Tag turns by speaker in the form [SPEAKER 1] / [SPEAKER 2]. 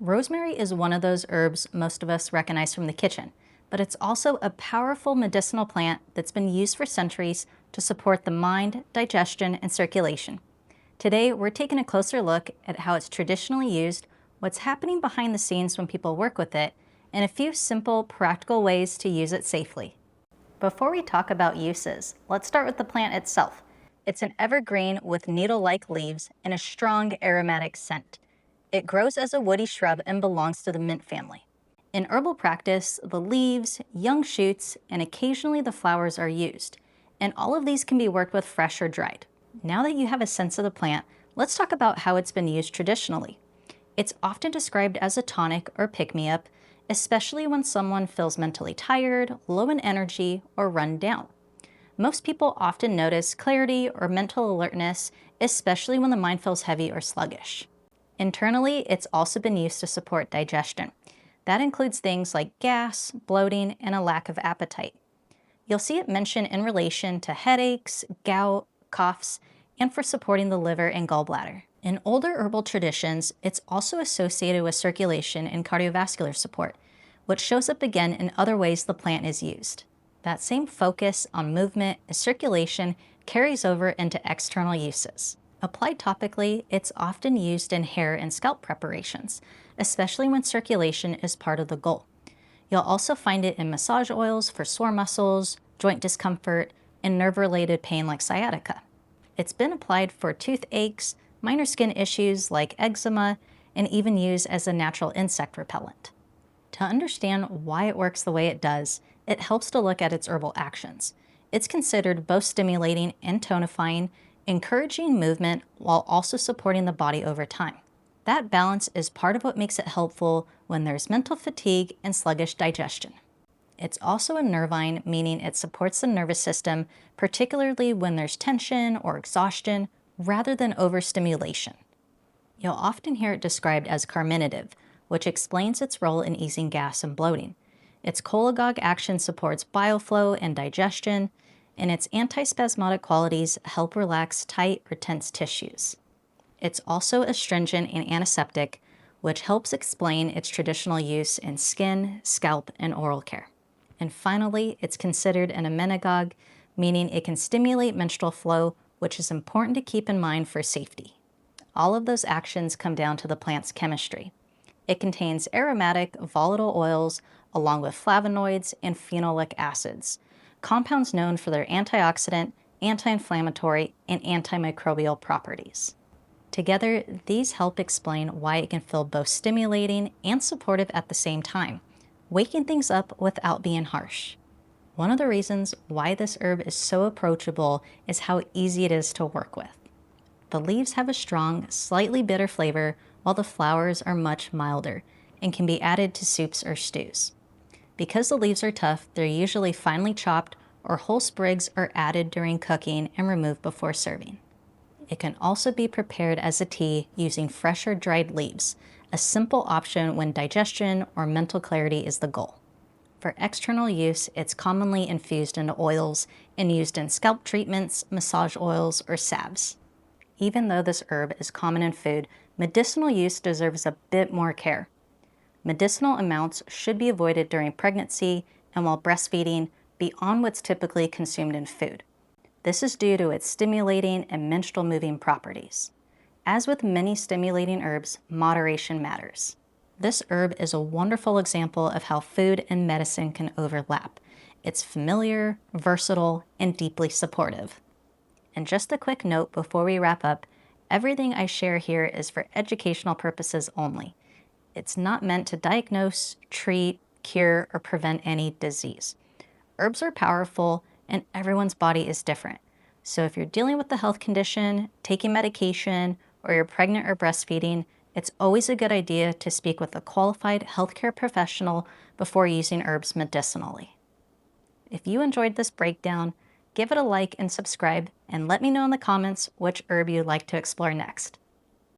[SPEAKER 1] Rosemary is one of those herbs most of us recognize from the kitchen, but it's also a powerful medicinal plant that's been used for centuries to support the mind, digestion, and circulation. Today, we're taking a closer look at how it's traditionally used, what's happening behind the scenes when people work with it, and a few simple, practical ways to use it safely. Before we talk about uses, let's start with the plant itself. It's an evergreen with needle-like leaves and a strong aromatic scent. It grows as a woody shrub and belongs to the mint family. In herbal practice, the leaves, young shoots, and occasionally the flowers are used, and all of these can be worked with fresh or dried. Now that you have a sense of the plant, let's talk about how it's been used traditionally. It's often described as a tonic or pick-me-up, especially when someone feels mentally tired, low in energy, or run down. Most people often notice clarity or mental alertness, especially when the mind feels heavy or sluggish. Internally, it's also been used to support digestion. That includes things like gas, bloating, and a lack of appetite. You'll see it mentioned in relation to headaches, gout, coughs, and for supporting the liver and gallbladder. In older herbal traditions, it's also associated with circulation and cardiovascular support, which shows up again in other ways the plant is used. That same focus on movement and circulation carries over into external uses. Applied topically, it's often used in hair and scalp preparations, especially when circulation is part of the goal. You'll also find it in massage oils for sore muscles, joint discomfort, and nerve-related pain like sciatica. It's been applied for toothaches, minor skin issues like eczema, and even used as a natural insect repellent. To understand why it works the way it does, it helps to look at its herbal actions. It's considered both stimulating and tonifying, encouraging movement while also supporting the body over time. That balance is part of what makes it helpful when there's mental fatigue and sluggish digestion. It's also a nervine, meaning it supports the nervous system, particularly when there's tension or exhaustion, rather than overstimulation. You'll often hear it described as carminative, which explains its role in easing gas and bloating. Its cholagogue action supports bile flow and digestion, and its antispasmodic qualities help relax tight or tense tissues. It's also astringent and antiseptic, which helps explain its traditional use in skin, scalp, and oral care. And finally, it's considered an emmenagogue, meaning it can stimulate menstrual flow, which is important to keep in mind for safety. All of those actions come down to the plant's chemistry. It contains aromatic, volatile oils, along with flavonoids and phenolic acids, compounds known for their antioxidant, anti-inflammatory, and antimicrobial properties. Together, these help explain why it can feel both stimulating and supportive at the same time, waking things up without being harsh. One of the reasons why this herb is so approachable is how easy it is to work with. The leaves have a strong, slightly bitter flavor, while the flowers are much milder and can be added to soups or stews. Because the leaves are tough, they're usually finely chopped or whole sprigs are added during cooking and removed before serving. It can also be prepared as a tea using fresh or dried leaves, a simple option when digestion or mental clarity is the goal. For external use, it's commonly infused into oils and used in scalp treatments, massage oils, or salves. Even though this herb is common in food, medicinal use deserves a bit more care. Medicinal amounts should be avoided during pregnancy and while breastfeeding beyond what's typically consumed in food. This is due to its stimulating and menstrual moving properties. As with many stimulating herbs, moderation matters. This herb is a wonderful example of how food and medicine can overlap. It's familiar, versatile, and deeply supportive. And just a quick note before we wrap up, everything I share here is for educational purposes only. It's not meant to diagnose, treat, cure, or prevent any disease. Herbs are powerful, and everyone's body is different. So if you're dealing with a health condition, taking medication, or you're pregnant or breastfeeding, it's always a good idea to speak with a qualified healthcare professional before using herbs medicinally. If you enjoyed this breakdown, give it a like and subscribe, and let me know in the comments which herb you'd like to explore next.